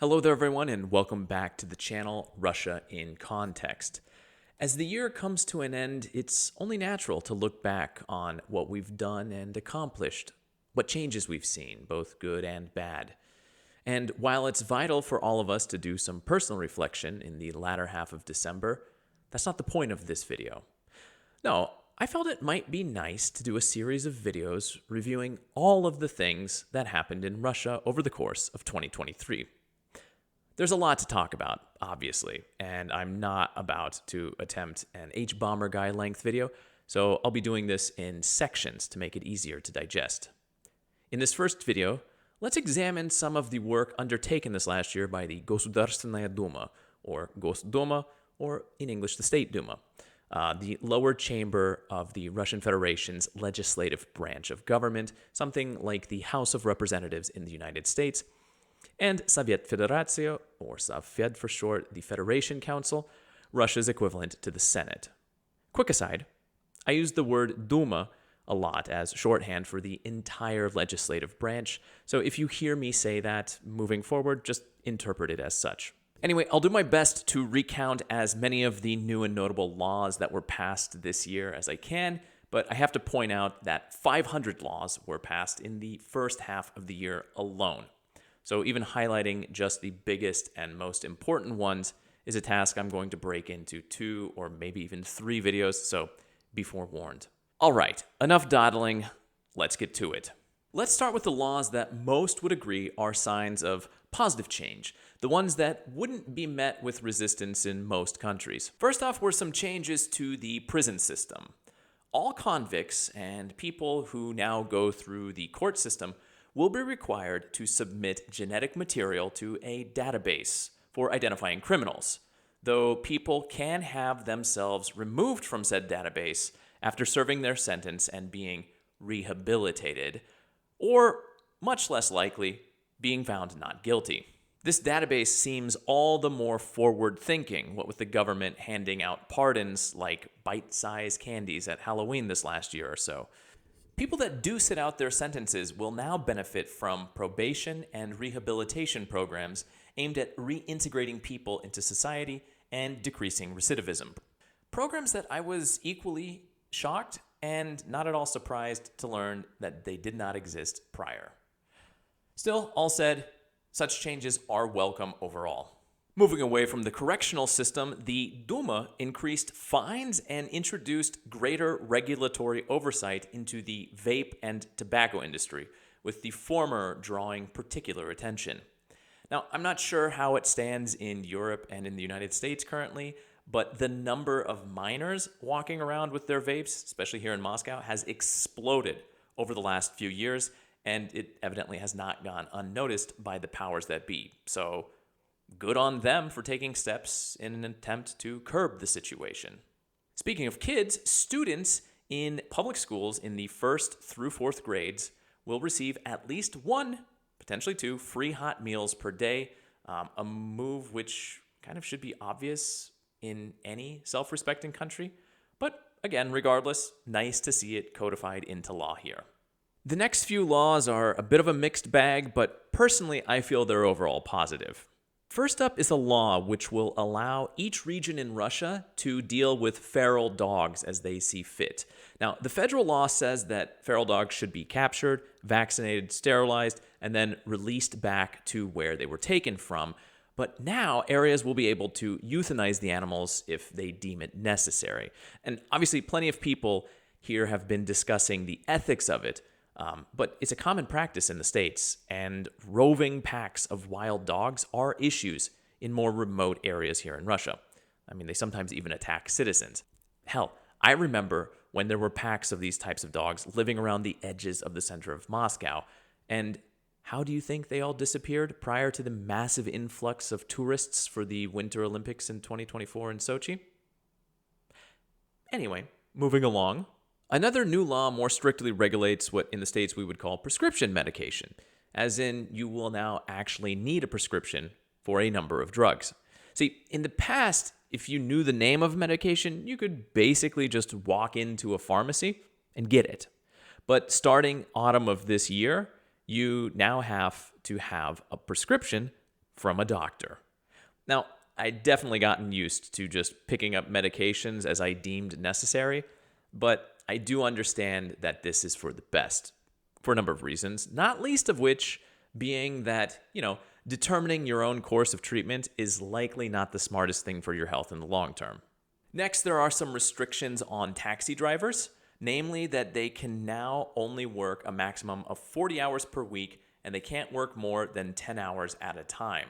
Hello there, everyone, and welcome back to the channel Russia in Context. As the year comes to an end, it's only natural to look back on what we've done and accomplished, what changes we've seen, both good and bad. And while it's vital for all of us to do some personal reflection in the latter half of December, that's not the point of this video. No, I felt it might be nice to do a series of videos reviewing all of the things that happened in Russia over the course of 2023. There's a lot to talk about, obviously, and I'm not about to attempt an H-bomber guy length video, so I'll be doing this in sections to make it easier to digest. In this first video, let's examine some of the work undertaken this last year by the Государственная Дума, or Gosduma, or in English, the State Duma, the lower chamber of the Russian Federation's legislative branch of government, something like the House of Representatives in the United States, and Soviet Federatsiya, or Savfed for short, the Federation Council, Russia's equivalent to the Senate. Quick aside, I use the word Duma a lot as shorthand for the entire legislative branch, so if you hear me say that moving forward, just interpret it as such. Anyway, I'll do my best to recount as many of the new and notable laws that were passed this year as I can, but I have to point out that 500 laws were passed in the first half of the year alone. So even highlighting just the biggest and most important ones is a task I'm going to break into 2 or maybe even 3 videos, so be forewarned. All right, enough dawdling, let's get to it. Let's start with the laws that most would agree are signs of positive change, the ones that wouldn't be met with resistance in most countries. First off were some changes to the prison system. All convicts and people who now go through the court system will be required to submit genetic material to a database for identifying criminals, though people can have themselves removed from said database after serving their sentence and being rehabilitated, or, much less likely, being found not guilty. This database seems all the more forward-thinking, what with the government handing out pardons like bite-sized candies at Halloween this last year or so. People that do sit out their sentences will now benefit from probation and rehabilitation programs aimed at reintegrating people into society and decreasing recidivism. Programs that I was equally shocked and not at all surprised to learn that they did not exist prior. Still, all said, such changes are welcome overall. Moving away from the correctional system, the Duma increased fines and introduced greater regulatory oversight into the vape and tobacco industry, with the former drawing particular attention. Now, I'm not sure how it stands in Europe and in the United States currently, but the number of minors walking around with their vapes, especially here in Moscow, has exploded over the last few years, and it evidently has not gone unnoticed by the powers that be. So, good on them for taking steps in an attempt to curb the situation. Speaking of kids, students in public schools in the 1st through 4th grades will receive at least 1, potentially 2, free hot meals per day, a move which kind of should be obvious in any self-respecting country. But again, regardless, nice to see it codified into law here. The next few laws are a bit of a mixed bag, but personally I feel they're overall positive. First up is a law which will allow each region in Russia to deal with feral dogs as they see fit. Now, the federal law says that feral dogs should be captured, vaccinated, sterilized, and then released back to where they were taken from. But now areas will be able to euthanize the animals if they deem it necessary. And obviously, plenty of people here have been discussing the ethics of it. But it's a common practice in the States, and roving packs of wild dogs are issues in more remote areas here in Russia. I mean, they sometimes even attack citizens. Hell, I remember when there were packs of these types of dogs living around the edges of the center of Moscow, and how do you think they all disappeared prior to the massive influx of tourists for the Winter Olympics in 2024 in Sochi? Anyway, moving along. Another new law more strictly regulates what in the States we would call prescription medication, as in you will now actually need a prescription for a number of drugs. See, in the past, if you knew the name of a medication, you could basically just walk into a pharmacy and get it. But starting autumn of this year, you now have to have a prescription from a doctor. Now, I'd definitely gotten used to just picking up medications as I deemed necessary, but I do understand that this is for the best for a number of reasons, not least of which being that, determining your own course of treatment is likely not the smartest thing for your health in the long term. Next, there are some restrictions on taxi drivers, namely that they can now only work a maximum of 40 hours per week and they can't work more than 10 hours at a time.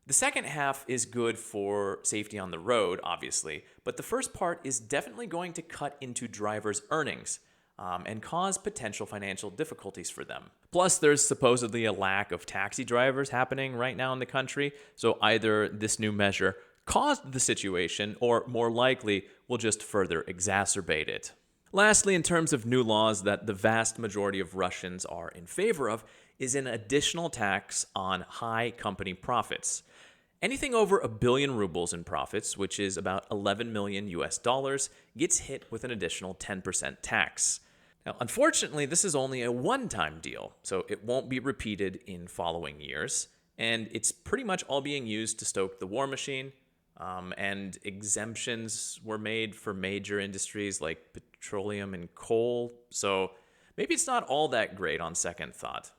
The second half is good for safety on the road, obviously, but the first part is definitely going to cut into drivers' earnings and cause potential financial difficulties for them. Plus, there's supposedly a lack of taxi drivers happening right now in the country, so either this new measure caused the situation or more likely will just further exacerbate it. Lastly, in terms of new laws that the vast majority of Russians are in favor of, is an additional tax on high company profits. Anything over 1 billion rubles in profits, which is about 11 million US dollars, gets hit with an additional 10% tax. Now, unfortunately, this is only a one-time deal, so it won't be repeated in following years, and it's pretty much all being used to stoke the war machine, and exemptions were made for major industries like petroleum and coal, so maybe it's not all that great on second thought.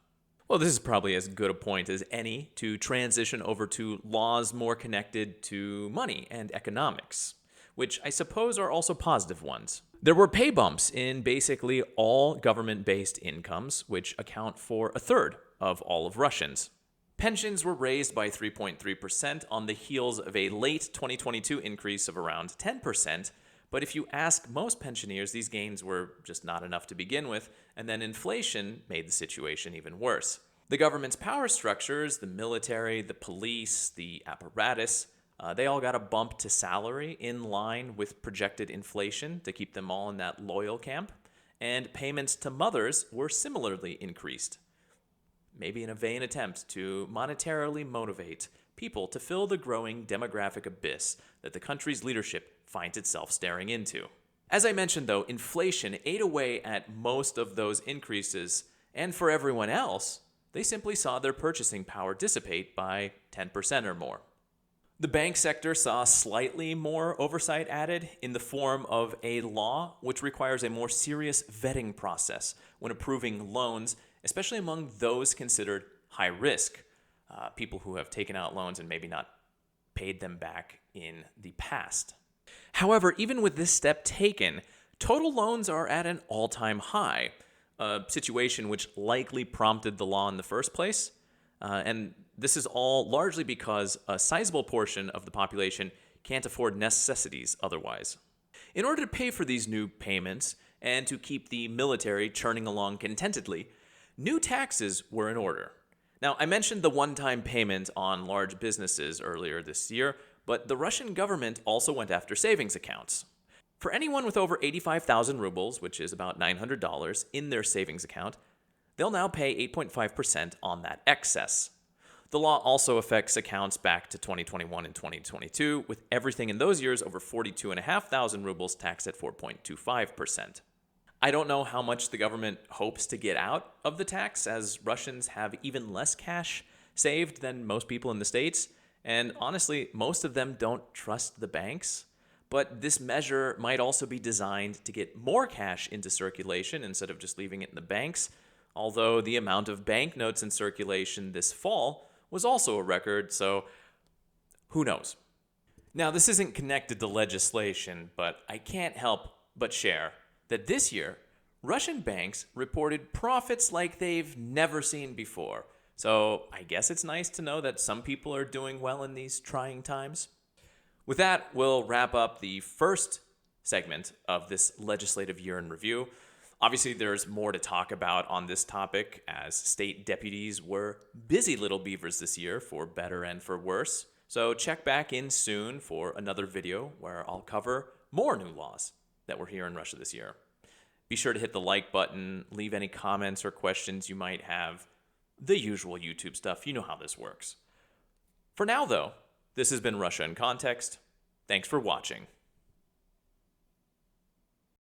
Well, this is probably as good a point as any to transition over to laws more connected to money and economics, which I suppose are also positive ones. There were pay bumps in basically all government-based incomes, which account for a third of all of Russians. Pensions were raised by 3.3% on the heels of a late 2022 increase of around 10%, but if you ask most pensioners, these gains were just not enough to begin with, and then inflation made the situation even worse. The government's power structures, the military, the police, the apparatus, they all got a bump to salary in line with projected inflation to keep them all in that loyal camp, and payments to mothers were similarly increased. Maybe in a vain attempt to monetarily motivate people to fill the growing demographic abyss that the country's leadership finds itself staring into. As I mentioned, though, inflation ate away at most of those increases, and for everyone else, they simply saw their purchasing power dissipate by 10% or more. The bank sector saw slightly more oversight added in the form of a law which requires a more serious vetting process when approving loans, especially among those considered high risk, people who have taken out loans and maybe not paid them back in the past. However, even with this step taken, total loans are at an all-time high, a situation which likely prompted the law in the first place. And this is all largely because a sizable portion of the population can't afford necessities otherwise. In order to pay for these new payments and to keep the military churning along contentedly, new taxes were in order. Now, I mentioned the one-time payment on large businesses earlier this year, but the Russian government also went after savings accounts. For anyone with over 85,000 rubles, which is about $900, in their savings account, they'll now pay 8.5% on that excess. The law also affects accounts back to 2021 and 2022, with everything in those years over 42,500 rubles taxed at 4.25%. I don't know how much the government hopes to get out of the tax, as Russians have even less cash saved than most people in the States, and honestly, most of them don't trust the banks. But this measure might also be designed to get more cash into circulation instead of just leaving it in the banks, although the amount of banknotes in circulation this fall was also a record, so who knows? Now, this isn't connected to legislation, but I can't help but share that this year, Russian banks reported profits like they've never seen before. So I guess it's nice to know that some people are doing well in these trying times. With that, we'll wrap up the first segment of this legislative year in review. Obviously, there's more to talk about on this topic, as state deputies were busy little beavers this year, for better and for worse. So check back in soon for another video where I'll cover more new laws that were here in Russia this year. Be sure to hit the like button, leave any comments or questions you might have. The usual YouTube stuff, you know how this works. For now, though, this has been Russia in Context. Thanks for watching.